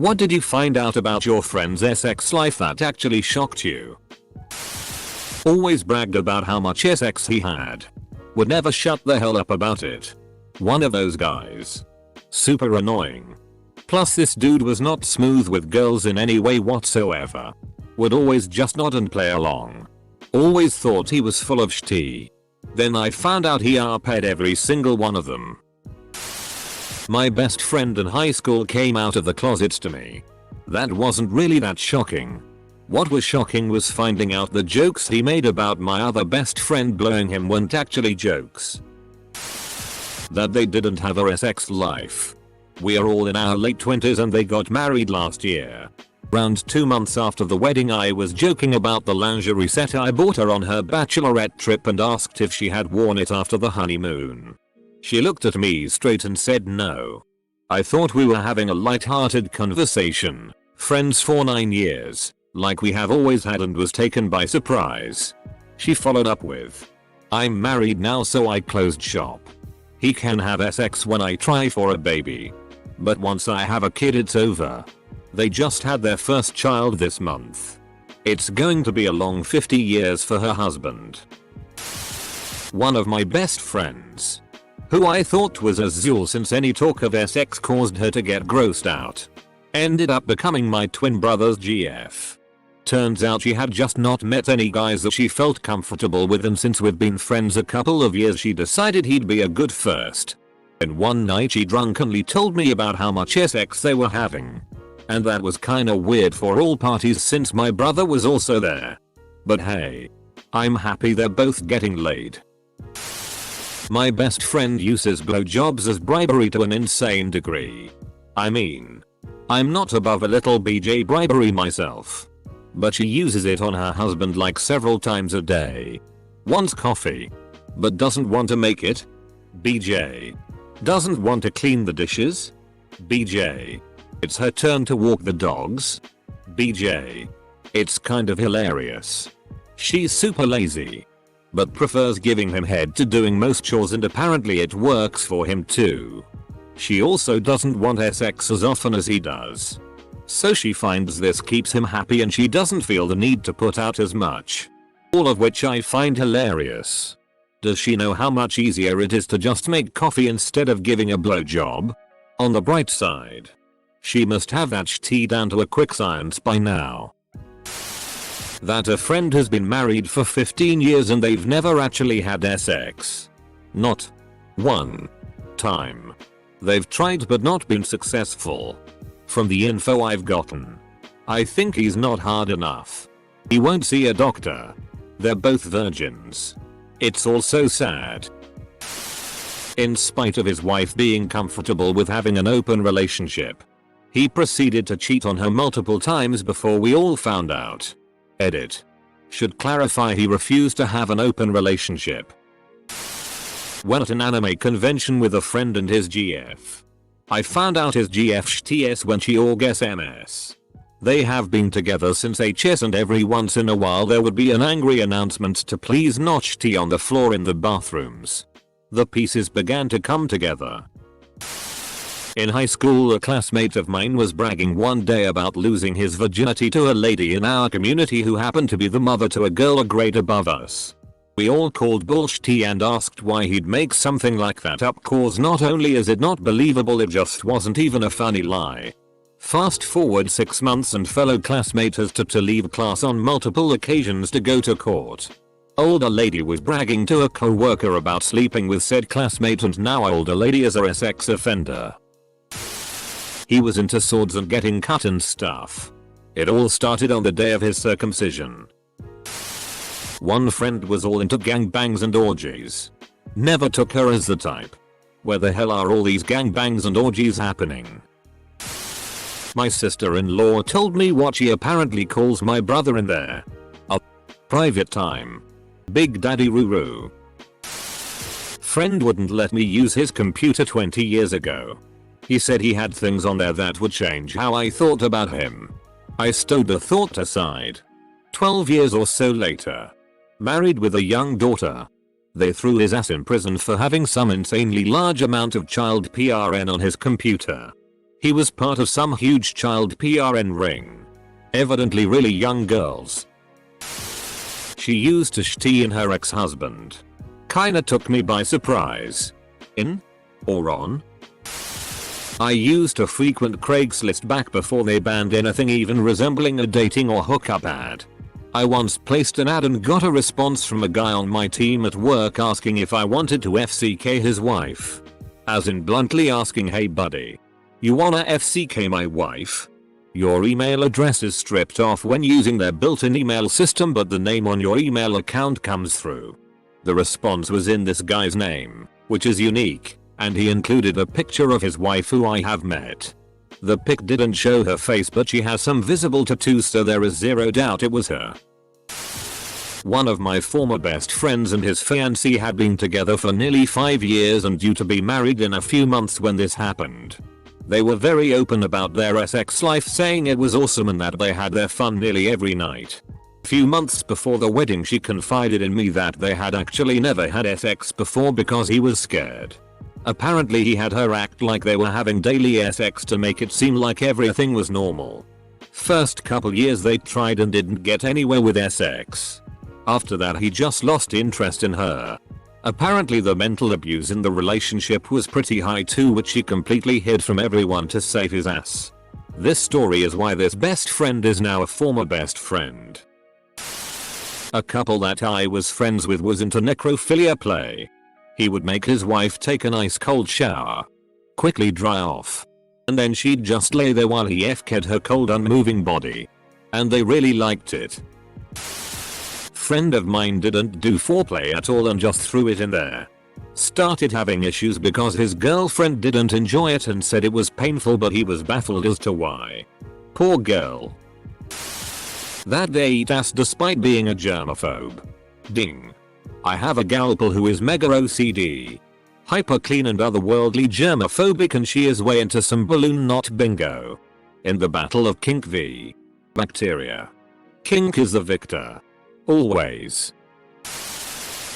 What did you find out about your friend's sex life that actually shocked you? Always bragged about how much sex he had. Would never shut the hell up about it. One of those guys. Super annoying. Plus this dude was not smooth with girls in any way whatsoever. Would always just nod and play along. Always thought he was full of shit. Then I found out he paid every single one of them. My best friend in high school came out of the closets to me. That wasn't really that shocking. What was shocking was finding out the jokes he made about my other best friend blowing him weren't actually jokes. That they didn't have a sex life. We are all in our late 20s and they got married last year. Around 2 months after the wedding I was joking about the lingerie set I bought her on her bachelorette trip and asked if she had worn it after the honeymoon. She looked at me straight and said no. I thought we were having a light-hearted conversation, friends for 9 years, like we have always had, and was taken by surprise. She followed up with, "I'm married now so I closed shop. He can have sex when I try for a baby. But once I have a kid it's over." They just had their first child this month. It's going to be a long 50 years for her husband. One of my best friends, who I thought was azul since any talk of sex caused her to get grossed out, ended up becoming my twin brother's GF. Turns out she had just not met any guys that she felt comfortable with, and since we've been friends a couple of years she decided he'd be a good first. And one night she drunkenly told me about how much sex they were having. And that was kinda weird for all parties since my brother was also there. But hey, I'm happy they're both getting laid. My best friend uses blowjobs as bribery to an insane degree. I mean, I'm not above a little BJ bribery myself. But she uses it on her husband like several times a day. Wants coffee, but doesn't want to make it. BJ. Doesn't want to clean the dishes. BJ. It's her turn to walk the dogs. BJ. It's kind of hilarious. She's super lazy, but prefers giving him head to doing most chores, and apparently it works for him too. She also doesn't want sex as often as he does. So she finds this keeps him happy and she doesn't feel the need to put out as much. All of which I find hilarious. Does she know how much easier it is to just make coffee instead of giving a blowjob? On the bright side, she must have that tea down to a quick science by now. That a friend has been married for 15 years and they've never actually had sex. Not one time. They've tried but not been successful. From the info I've gotten, I think he's not hard enough. He won't see a doctor. They're both virgins. It's all so sad. In spite of his wife being comfortable with having an open relationship, he proceeded to cheat on her multiple times before we all found out. Edit. Should clarify he refused to have an open relationship. Went at an anime convention with a friend and his GF. I found out his GF shts when she orgs MS. They have been together since HS, and every once in a while there would be an angry announcement to please not tea on the floor in the bathrooms. The pieces began to come together. In high school a classmate of mine was bragging one day about losing his virginity to a lady in our community who happened to be the mother to a girl a grade above us. We all called bullshit and asked why he'd make something like that up, cause not only is it not believable, it just wasn't even a funny lie. Fast forward 6 months and fellow classmate has to leave class on multiple occasions to go to court. Older lady was bragging to a co-worker about sleeping with said classmate, and now older lady is a sex offender. He was into swords and getting cut and stuff. It all started on the day of his circumcision. One friend was all into gangbangs and orgies. Never took her as the type. Where the hell are all these gangbangs and orgies happening? My sister-in-law told me what she apparently calls my brother in there. A private time. Big Daddy Ruru. Friend wouldn't let me use his computer 20 years ago. He said he had things on there that would change how I thought about him. I stowed the thought aside. 12 years or so later. Married with a young daughter. They threw his ass in prison for having some insanely large amount of child PRN on his computer. He was part of some huge child PRN ring. Evidently really young girls. She used to shitty in her ex-husband. Kinda took me by surprise. In? Or on? I used to frequent Craigslist back before they banned anything even resembling a dating or hookup ad. I once placed an ad and got a response from a guy on my team at work asking if I wanted to FCK his wife. As in bluntly asking, hey buddy, you wanna FCK my wife? Your email address is stripped off when using their built-in email system, but the name on your email account comes through. The response was in this guy's name, which is unique, and he included a picture of his wife who I have met. The pic didn't show her face, but she has some visible tattoos, so there is zero doubt it was her. One of my former best friends and his fiancée had been together for nearly 5 years and due to be married in a few months when this happened. They were very open about their sex life, saying it was awesome and that they had their fun nearly every night. Few months before the wedding, she confided in me that they had actually never had sex before because he was scared. Apparently he had her act like they were having daily sex to make it seem like everything was normal. First couple years they tried and didn't get anywhere with sex. After that he just lost interest in her. Apparently the mental abuse in the relationship was pretty high too, which he completely hid from everyone to save his ass. This story is why this best friend is now a former best friend. A couple that I was friends with was into necrophilia play. He would make his wife take an ice cold shower, quickly dry off, and then she'd just lay there while he FK'd her cold unmoving body. And they really liked it. Friend of mine didn't do foreplay at all and just threw it in there. Started having issues because his girlfriend didn't enjoy it and said it was painful, but he was baffled as to why. Poor girl. That they eat ass despite being a germaphobe. Ding. I have a galpal who is mega OCD, hyper clean and otherworldly germophobic, and she is way into some balloon knot bingo. In the battle of kink v bacteria, kink is the victor. Always.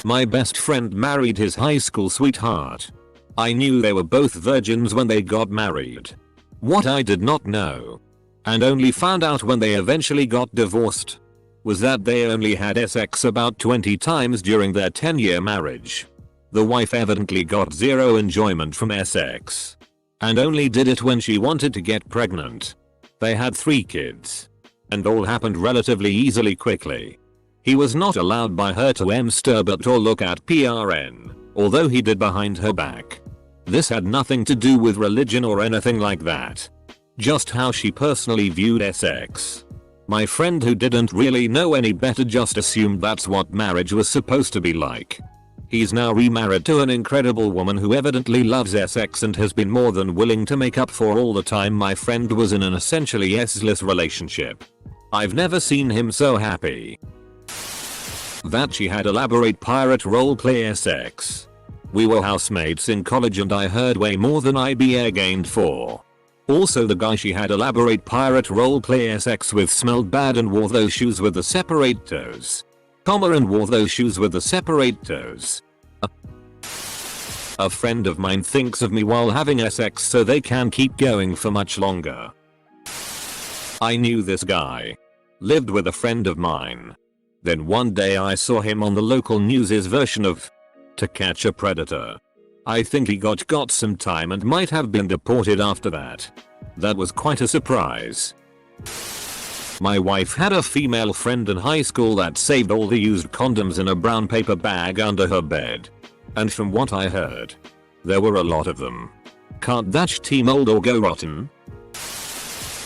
My best friend married his high school sweetheart. I knew they were both virgins when they got married. What I did not know, and only found out when they eventually got divorced, was that they only had sex about 20 times during their 10-year marriage. The wife evidently got zero enjoyment from sex, and only did it when she wanted to get pregnant. They had 3 kids, and all happened relatively easily quickly. He was not allowed by her to masturbate or look at PRN, although he did behind her back. This had nothing to do with religion or anything like that. Just how she personally viewed sex. My friend, who didn't really know any better, just assumed that's what marriage was supposed to be like. He's now remarried to an incredible woman who evidently loves sex and has been more than willing to make up for all the time my friend was in an essentially S-less relationship. I've never seen him so happy. That she had elaborate pirate roleplay sex. We were housemates in college and I heard way more than I'd be air-gained for. Also, the guy she had elaborate pirate roleplay sex with smelled bad and wore those shoes with the separate toes. And wore those shoes with the separate toes. A friend of mine thinks of me while having sex so they can keep going for much longer. I knew this guy. Lived with a friend of mine. Then one day I saw him on the local news's version of To Catch a Predator. I think he got some time and might have been deported after that. That was quite a surprise. My wife had a female friend in high school that saved all the used condoms in a brown paper bag under her bed. And from what I heard, there were a lot of them. Can't that tea mold or go rotten?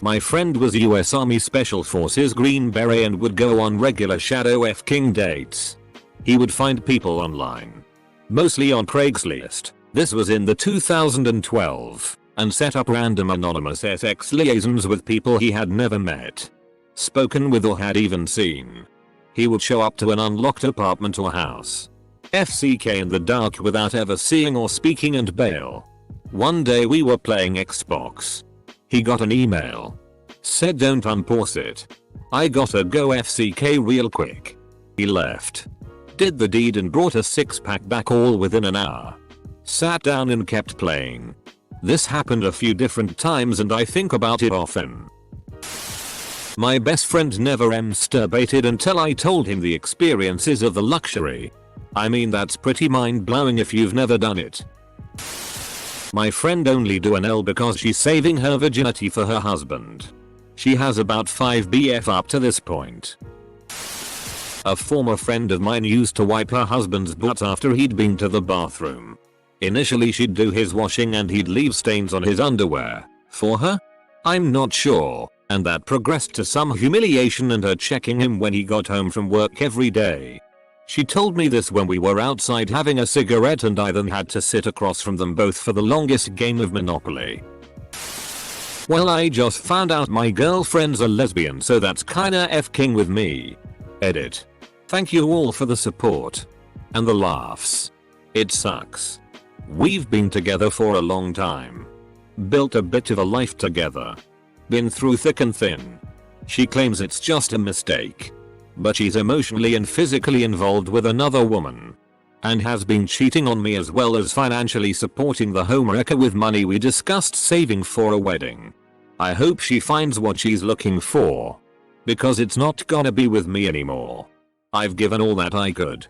My friend was US Army Special Forces Green Beret and would go on regular shadow f-king dates. He would find people online, mostly on Craigslist. This was in the 2012, and set up random anonymous sex liaisons with people he had never met, spoken with, or had even seen. He would show up to an unlocked apartment or house, FCK in the dark without ever seeing or speaking, and bail. One day we were playing Xbox. He got an email. Said don't unpause it. I gotta go FCK real quick. He left. Did the deed and brought a 6-pack back all within an hour. Sat down and kept playing. This happened a few different times and I think about it often. My best friend never masturbated until I told him the experiences of the luxury. I mean, that's pretty mind-blowing if you've never done it. My friend only do an L because she's saving her virginity for her husband. She has about 5 BF up to this point. A former friend of mine used to wipe her husband's butt after he'd been to the bathroom. Initially she'd do his washing and he'd leave stains on his underwear. For her? I'm not sure. And that progressed to some humiliation and her checking him when he got home from work every day. She told me this when we were outside having a cigarette and I then had to sit across from them both for the longest game of Monopoly. Well, I just found out my girlfriend's a lesbian, so that's kinda f-king with me. Edit. Thank you all for the support. And the laughs. It sucks. We've been together for a long time. Built a bit of a life together. Been through thick and thin. She claims it's just a mistake. But she's emotionally and physically involved with another woman. And has been cheating on me as well as financially supporting the homewrecker with money we discussed saving for a wedding. I hope she finds what she's looking for. Because it's not gonna be with me anymore. I've given all that I could.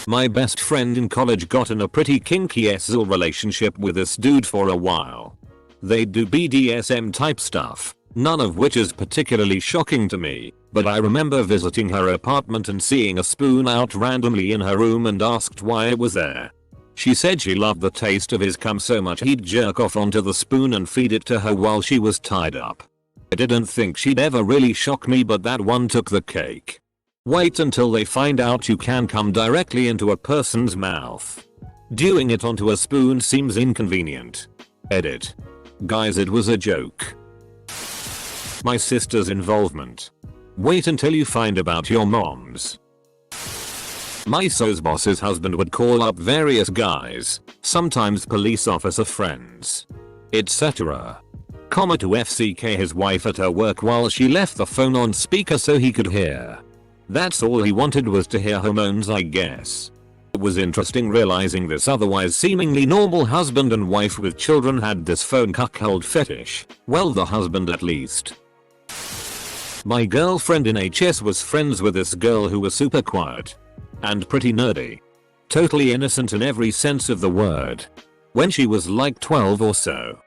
My best friend in college got in a pretty kinky SL relationship with this dude for a while. They do BDSM type stuff, none of which is particularly shocking to me, but I remember visiting her apartment and seeing a spoon out randomly in her room and asked why it was there. She said she loved the taste of his cum so much he'd jerk off onto the spoon and feed it to her while she was tied up. I didn't think she'd ever really shock me, but that one took the cake. Wait until they find out you can come directly into a person's mouth. Doing it onto a spoon seems inconvenient. Edit. Guys, it was a joke. My sister's involvement. Wait until you find about your mom's. My so's boss's husband would call up various guys, sometimes police officer friends, etc. To FCK his wife at her work while she left the phone on speaker so he could hear. That's all he wanted, was to hear her moans, I guess. It was interesting realizing this otherwise seemingly normal husband and wife with children had this phone cuckold fetish. Well, the husband at least. My girlfriend in HS was friends with this girl who was super quiet. And pretty nerdy. Totally innocent in every sense of the word. When she was like 12 or so,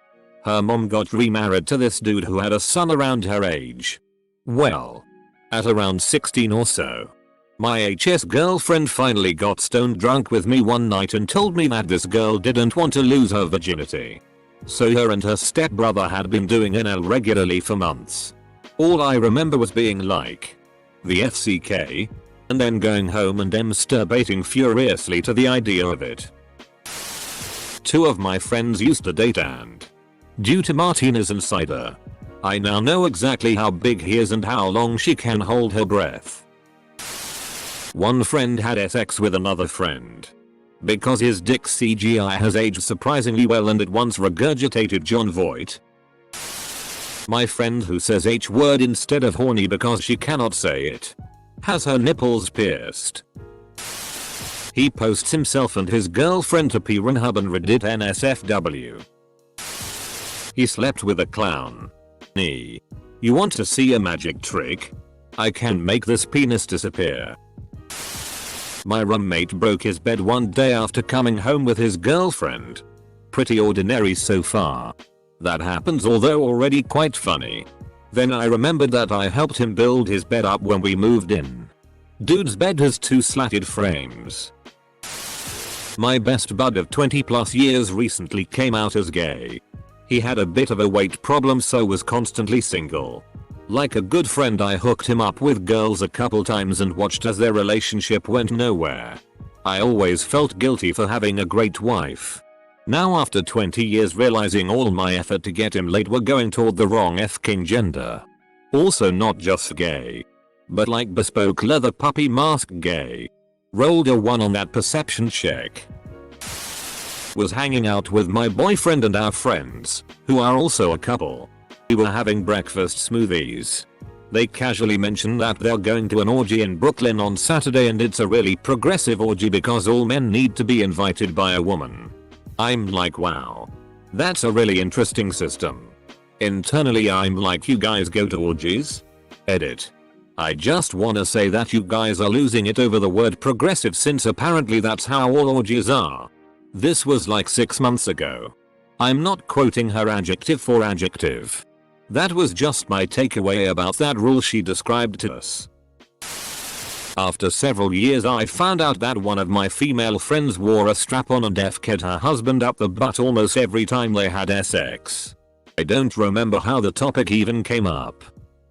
her mom got remarried to this dude who had a son around her age. Well, at around 16 or so, my HS girlfriend finally got stone drunk with me one night and told me that this girl didn't want to lose her virginity. So her and her stepbrother had been doing NL regularly for months. All I remember was being like, the FCK, and then going home and masturbating furiously to the idea of it. Two of my friends used to date, and due to Martinez and cider, I now know exactly how big he is and how long she can hold her breath. One friend had sex with another friend. Because his dick CGI has aged surprisingly well and it once regurgitated Jon Voight. My friend who says H word instead of horny because she cannot say it has her nipples pierced. He posts himself and his girlfriend to Pornhub and Reddit NSFW. He slept with a clown. You want to see a magic trick? I can make this penis disappear. My roommate broke his bed one day after coming home with his girlfriend. Pretty ordinary so far. That happens, although already quite funny. Then I remembered that I helped him build his bed up when we moved in. Dude's bed has 2 slatted frames. My best bud of 20 plus years recently came out as gay. He had a bit of a weight problem, so was constantly single. Like a good friend, I hooked him up with girls a couple times and watched as their relationship went nowhere. I always felt guilty for having a great wife. Now after 20 years realizing all my effort to get him laid were going toward the wrong f-king gender. Also not just gay, but like bespoke leather puppy mask gay. Rolled a 1 on that perception check. Was hanging out with my boyfriend and our friends, who are also a couple. We were having breakfast smoothies. They casually mentioned that they're going to an orgy in Brooklyn on Saturday and it's a really progressive orgy because all men need to be invited by a woman. I'm like, wow. That's a really interesting system. Internally I'm like, you guys go to orgies? Edit. I just wanna say that you guys are losing it over the word progressive, since apparently that's how all orgies are. This was like 6 months ago. I'm not quoting her adjective for adjective. That was just my takeaway about that rule she described to us. After several years I found out that one of my female friends wore a strap-on and defked her husband up the butt almost every time they had sex. I don't remember how the topic even came up.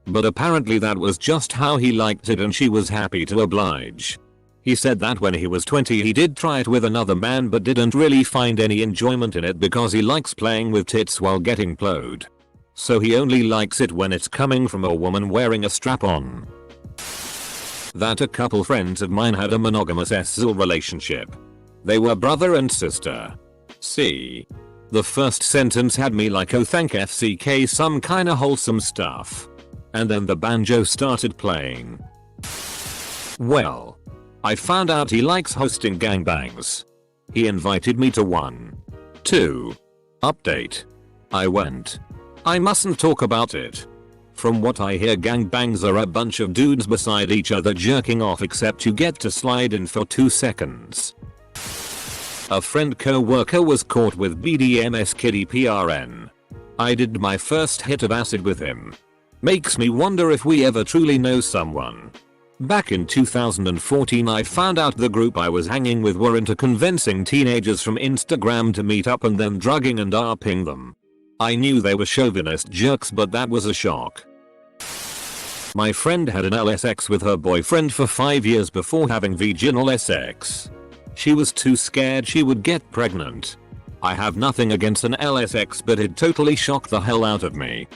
But apparently that was just how he liked it and she was happy to oblige. He said that when he was 20 he did try it with another man but didn't really find any enjoyment in it because he likes playing with tits while getting plowed. So he only likes it when it's coming from a woman wearing a strap-on. That a couple friends of mine had a monogamous SZL relationship. They were brother and sister. See? The first sentence had me like, oh thank FCK, some kinda wholesome stuff. And then the banjo started playing. Well, I found out he likes hosting gangbangs. He invited me to one. 2. Update. I went. I mustn't talk about it. From what I hear, gangbangs are a bunch of dudes beside each other jerking off, except you get to slide in for 2 seconds. A friend co-worker was caught with BDMS kiddie PRN. I did my first hit of acid with him. Makes me wonder if we ever truly know someone. Back in 2014 I found out the group I was hanging with were into convincing teenagers from Instagram to meet up and then drugging and ARPing them. I knew they were chauvinist jerks, but that was a shock. My friend had an LSX with her boyfriend for 5 years before having vaginal sex. She was too scared she would get pregnant. I have nothing against an LSX, but it totally shocked the hell out of me.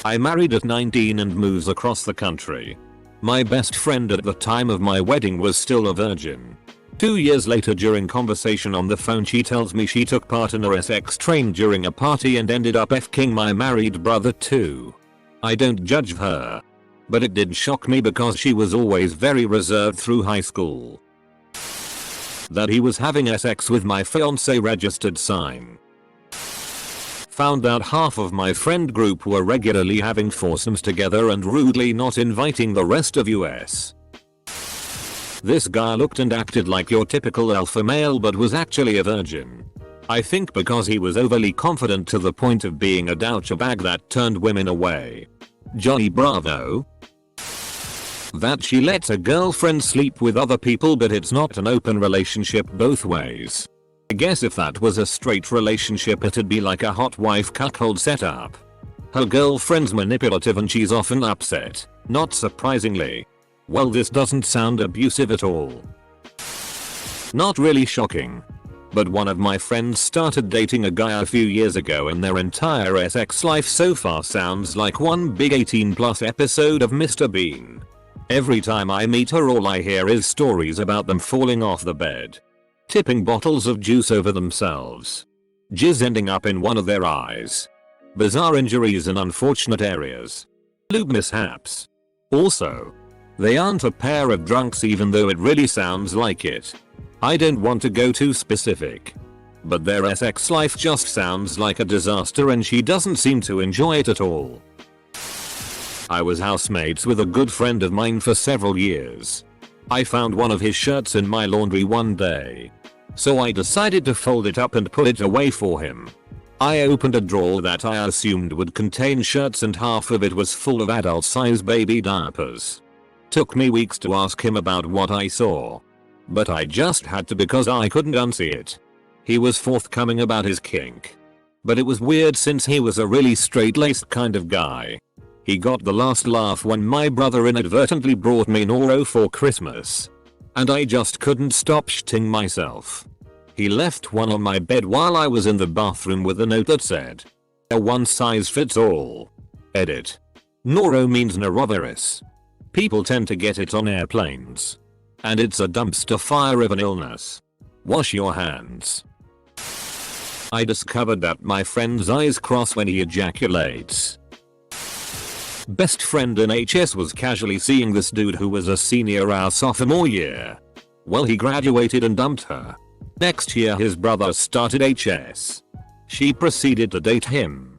I married at 19 and moves across the country. My best friend at the time of my wedding was still a virgin. 2 years later, during conversation on the phone, she tells me she took part in a sex train during a party and ended up F-king my married brother too. I don't judge her. But it did shock me because she was always very reserved through high school. That he was having sex with my fiancé registered sign. Found out half of my friend group were regularly having foursomes together and rudely not inviting the rest of us. This guy looked and acted like your typical alpha male but was actually a virgin. I think because he was overly confident to the point of being a douche bag that turned women away. Johnny Bravo. That she lets a girlfriend sleep with other people, but it's not an open relationship both ways. I guess if that was a straight relationship it'd be like a hot wife cuckold setup. Her girlfriend's manipulative and she's often upset, not surprisingly. Well, this doesn't sound abusive at all. Not really shocking. But one of my friends started dating a guy a few years ago and their entire sex life so far sounds like one big 18+ episode of Mr. Bean. Every time I meet her all I hear is stories about them falling off the bed. Tipping bottles of juice over themselves. Jizz ending up in one of their eyes. Bizarre injuries in unfortunate areas. Lube mishaps. Also, they aren't a pair of drunks even though it really sounds like it. I don't want to go too specific. But their sex life just sounds like a disaster and she doesn't seem to enjoy it at all. I was housemates with a good friend of mine for several years. I found one of his shirts in my laundry one day. So I decided to fold it up and put it away for him. I opened a drawer that I assumed would contain shirts and half of it was full of adult size baby diapers. Took me weeks to ask him about what I saw. But I just had to because I couldn't unsee it. He was forthcoming about his kink. But it was weird since he was a really straight-laced kind of guy. He got the last laugh when my brother inadvertently brought me Noro for Christmas. And I just couldn't stop shitting myself. He left one on my bed while I was in the bathroom with a note that said, "A one size fits all." Edit. Noro means norovirus. People tend to get it on airplanes. And it's a dumpster fire of an illness. Wash your hands. I discovered that my friend's eyes cross when he ejaculates. Best friend in HS was casually seeing this dude who was a senior our sophomore year. Well, he graduated and dumped her. Next year his brother started HS. She proceeded to date him.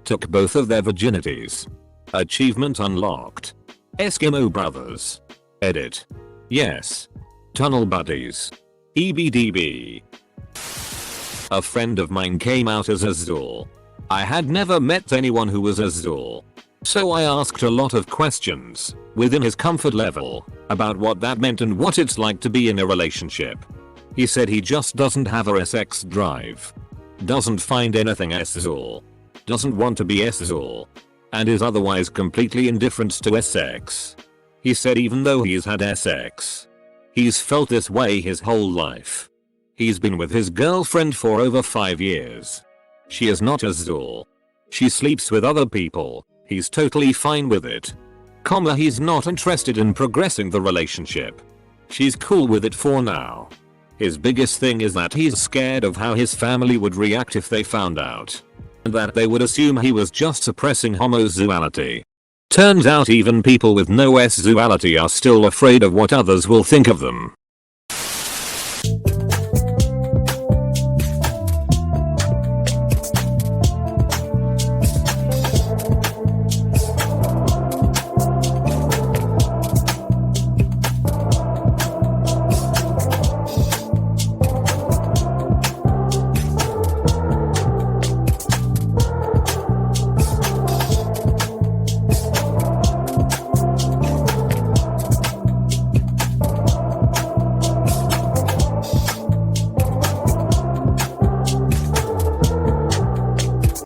Took both of their virginities. Achievement unlocked. Eskimo brothers. Edit. Yes. Tunnel buddies. EBDB. A friend of mine came out as Azul. I had never met anyone who was Azul. So I asked a lot of questions, within his comfort level, about what that meant and what it's like to be in a relationship. He said he just doesn't have a sex drive. Doesn't find anything Azul. Doesn't want to be Azul. And is otherwise completely indifferent to sex. He said even though he's had sex, he's felt this way his whole life. He's been with his girlfriend for over 5 years. She is not Azul. She sleeps with other people. He's totally fine with it. He's not interested in progressing the relationship. She's cool with it for now. His biggest thing is that he's scared of how his family would react if they found out. And that they would assume he was just suppressing homosexuality. Turns out even people with no sexuality are still afraid of what others will think of them.